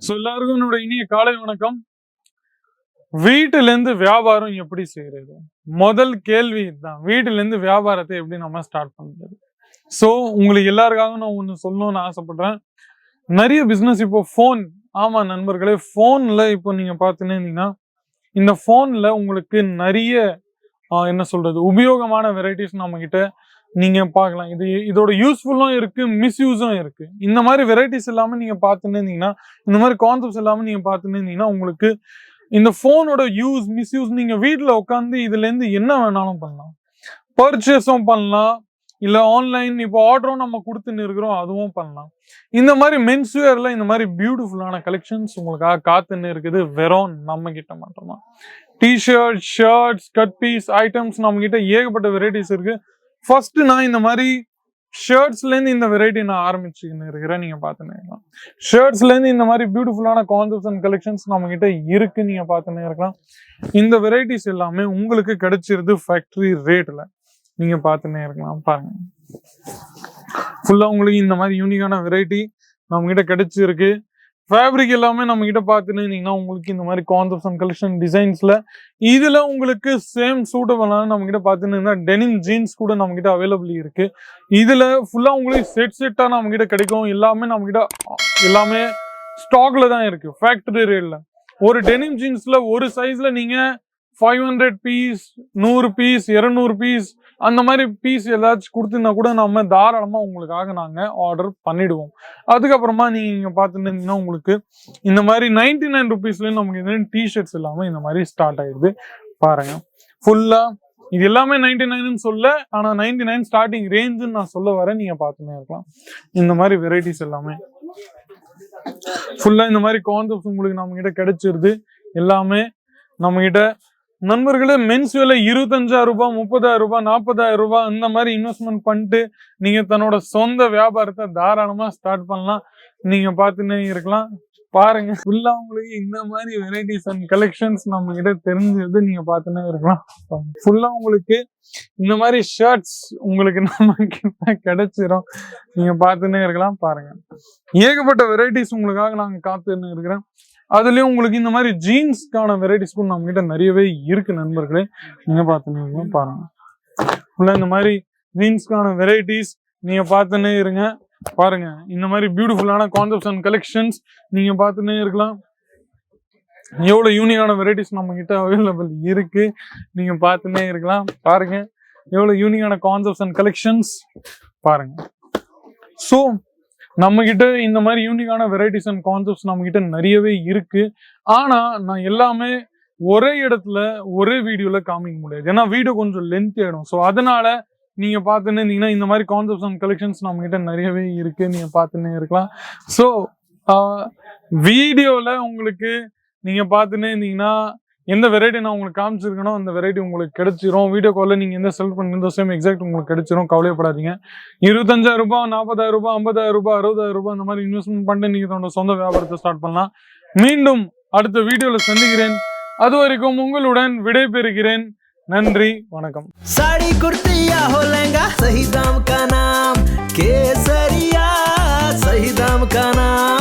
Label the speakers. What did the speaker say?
Speaker 1: So எல்லாருக்கும் என்னோட இனிய காலை வணக்கம். வீட்டிலேருந்து வியாபாரம் எப்படி செய்யறது? முதல் கேள்வி இதுதான். வீட்டிலேருந்து வியாபாரத்தை எப்படி நம்ம ஸ்டார்ட் பண்றது? ஸோ உங்களுக்கு எல்லாருக்காகவும் நான் ஒன்று சொல்லணும்னு ஆசைப்படுறேன். நிறைய பிஸ்னஸ் இப்போ ஃபோன், ஆமா நண்பர்களே, ஃபோனில் இப்போ நீங்கள் பார்த்துன்னு இருந்தீங்கன்னா இந்த ஃபோனில் உங்களுக்கு நிறைய என்ன சொல்றது உபயோகமான வெரைட்டிஸ் நம்ம கிட்ட நீங்க பார்க்கலாம். இதோட யூஸ்ஃபுல்லும் இருக்கு, மிஸ்யூஸும் இருக்கு. இந்த மாதிரி வெரைட்டிஸ் இல்லாம நீங்க பார்த்துன்னு இருந்தீங்கன்னா, இந்த மாதிரி கான்செப்ட்ஸ் இல்லாம நீங்க பார்த்துன்னு இருந்தீங்கன்னா, உங்களுக்கு இந்த போனோட யூஸ் மிஸ்யூஸ் நீங்க வீட்டுல உட்காந்து இதுல இருந்து என்ன வேணாலும் பண்ணலாம். பர்ச்சேஸும் பண்ணலாம், இல்ல ஆன்லைன் இப்போ ஆர்டரும் நம்ம கொடுத்துன்னு இருக்கிறோம், அதுவும் பண்ணலாம். இந்த மாதிரி மென்ஸ்வேர்ல இந்த மாதிரி பியூட்டிஃபுல்லான கலெக்ஷன்ஸ் உங்களுக்காக காத்துன்னு இருக்குது. வெறும் நம்ம கிட்ட மட்டும்தான். T-shirt, shirts, cut piece items நம்ம கிட்ட ஏகப்பட்ட வெரைட்டிஸ் இருக்கு. ஃபர்ஸ்ட் நான் இந்த மாதிரி ஷர்ட்ஸ்ல இருந்து இந்த வெரைட்டி நான் ஆரம்பிச்சுன்னு இருக்கிறேன். நீங்க பாத்துன்னு ஷர்ட்ஸ்ல இருந்து இந்த மாதிரி பியூட்டிஃபுல்லான கான்செப்ட்ஸ் அண்ட் கலெக்ஷன்ஸ் நம்ம கிட்ட இருக்கு. நீங்க பாத்துன்னு இருக்கலாம். இந்த வெரைட்டிஸ் எல்லாமே உங்களுக்கு கிடைச்சிருது ஃபேக்டரி ரேட்ல. நீங்க பாத்துன்னே இருக்கலாம். பாருங்க, ஃபுல்லா உங்களுக்கு இந்த மாதிரி யூனிக்கான வெரைட்டி நம்ம கிட்ட கிடைச்சிருக்கு. ஃபேப்ரிக் எல்லாமே நம்ம கிட்ட பார்த்துன்னு இருந்தீங்கன்னா உங்களுக்கு இந்த மாதிரி கான்செப்ட்ஸ் அண்ட் கலெக்ஷன் டிசைன்ஸ்ல இதுல உங்களுக்கு சேம் சூட்டபிளான நம்ம கிட்ட பார்த்துன்னு இருந்தா டெனிம் ஜீன்ஸ் கூட நம்ம கிட்ட அவைலபிள் இருக்கு. இதுல ஃபுல்லா உங்களுக்கு செட்டா நம்ம கிட்ட கிடைக்கும். எல்லாமே நம்ம கிட்ட எல்லாமே ஸ்டாக்ல தான் இருக்கு ஃபேக்டரி ரேட்ல. ஒரு டெனிம் ஜீன்ஸ்ல ஒரு சைஸ்ல நீங்க 500 பீஸ், 100 பீஸ், 200 பீஸ் அந்த மாதிரி பீஸ் ஏதாச்சும் கொடுத்துருந்தா கூட நம்ம தாராளமா உங்களுக்காக நாங்க ஆர்டர் பண்ணிடுவோம். அதுக்கப்புறமா நீங்க பார்த்துட்டீங்கன்னா உங்களுக்கு இந்த மாதிரி 99 ருபீஸ்ல நமக்கு டிஷர்ட்ஸ் எல்லாமே இந்த மாதிரி ஸ்டார்ட் ஆயிடுது. பாருங்க, ஃபுல்லா இது எல்லாமே 99 சொல்ல, ஆனா 99 ஸ்டார்டிங் ரேஞ்சுன்னு நான் சொல்ல வரேன். நீங்க பார்த்துன்னே இருக்கலாம். இந்த மாதிரி வெரைட்டிஸ் எல்லாமே ஃபுல்லா இந்த மாதிரி கான்செப்ட்ஸ் உங்களுக்கு நம்ம கிட்ட கிடைச்சிருது. எல்லாமே நம்ம கிட்ட நண்பர்களே மென்ஸ் வேலை 25,000 ரூபாய், 30,000 ரூபாய், 40,000 ரூபாய் இந்த மாதிரி இன்வெஸ்ட்மெண்ட் பண்ணிட்டு நீங்க தன்னோட சொந்த வியாபாரத்தை தாராளமா ஸ்டார்ட் பண்ணலாம். நீங்க பார்த்துன்னே இருக்கலாம். பாருங்க, ஃபுல்லா உங்களுக்கு இந்த மாதிரி வெரைட்டிஸ் அண்ட் கலெக்ஷன்ஸ் நம்ம கிட்ட தெரிஞ்சது. நீங்க பார்த்துன்னே இருக்கலாம். ஃபுல்லா உங்களுக்கு இந்த மாதிரி ஷர்ட்ஸ் உங்களுக்கு நம்ம கிட்ட கிடைச்சிரும். நீங்க பார்த்துன்னே இருக்கலாம். பாருங்க, ஏகப்பட்ட வெரைட்டிஸ் உங்களுக்காக நாங்க காத்துன்னு இருக்கிறேன். அதுலயும் உங்களுக்கு இந்த மாதிரி ஜீன்ஸ்க்கான வெரைட்டிஸ் கூட நம்ம கிட்ட நிறையவே இருக்கு நண்பர்களே. நீங்க பார்த்துன்னு பாருங்க, ஃபுல்லா இந்த மாதிரி ஜீன்ஸ்க்கான வெரைட்டிஸ் நீங்க பார்த்துன்னே இருங்க. பாருங்க, இந்த மாதிரி பியூட்டிஃபுல்லான கான்செப்ட்ஸ் அண்ட் கலெக்ஷன்ஸ் நீங்க பார்த்துன்னே இருக்கலாம். எவ்வளவு யூனிக்கான வெரைட்டிஸ் நம்ம கிட்ட அவைலபிள் இருக்கு. நீங்க பார்த்துன்னே இருக்கலாம். பாருங்க, எவ்வளவு யூனிக்கான கான்செப்ட்ஸ் அண்ட் கலெக்ஷன்ஸ் பாருங்க. ஸோ நம்ம கிட்ட இந்த மாதிரி யூனிக்கான வெரைட்டிஸ் அண்ட் கான்செப்ட்ஸ் நம்ம கிட்ட நிறையவே இருக்கு. ஆனா நான் எல்லாமே ஒரே இடத்துல ஒரே வீடியோல காமிக்க முடியாது, ஏன்னா வீடியோ கொஞ்சம் லென்த் ஆயிடும். ஸோ அதனால நீங்க பார்த்துன்னு இருந்தீங்கன்னா இந்த மாதிரி கான்செப்ட்ஸ் அண்ட் கலெக்ஷன்ஸ் நம்ம கிட்ட நிறையவே இருக்கு. நீங்க பார்த்துன்னே இருக்கலாம். ஸோ வீடியோல உங்களுக்கு நீங்க பார்த்துன்னே இருந்தீங்கன்னா எந்த வெரைட்டி நான் உங்களுக்கு காமிச்சிருக்கணும் அந்த வெரைட்டி உங்களுக்கு கிடைச்சிரும். வீடியோ காலில் நீங்க எந்த செலக்ட் பண்ணிருந்தோ சேம் எக்ஸாக்ட் உங்களுக்கு கிடைச்சிரும். கவலைப்படாதீங்க. 25,000 ரூபாய், 40,000 ரூபாய், 50,000 ரூபாய், 60,000 ரூபாய் இந்த மாதிரி இன்வெஸ்ட்மெண்ட் பண்ணிட்டு நீங்க தன்னோட சொந்த வியாபாரத்தை ஸ்டார்ட் பண்ணலாம். மீண்டும் அடுத்த வீடியோல சந்திக்கிறேன். அது வரைக்கும் உங்களுடன் விடை பெறுகிறேன். நன்றி, வணக்கம்.
Speaker 2: साड़ी कुर्तिया हो लहंगा सही दाम का नाम, केसरिया सही दाम का नाम.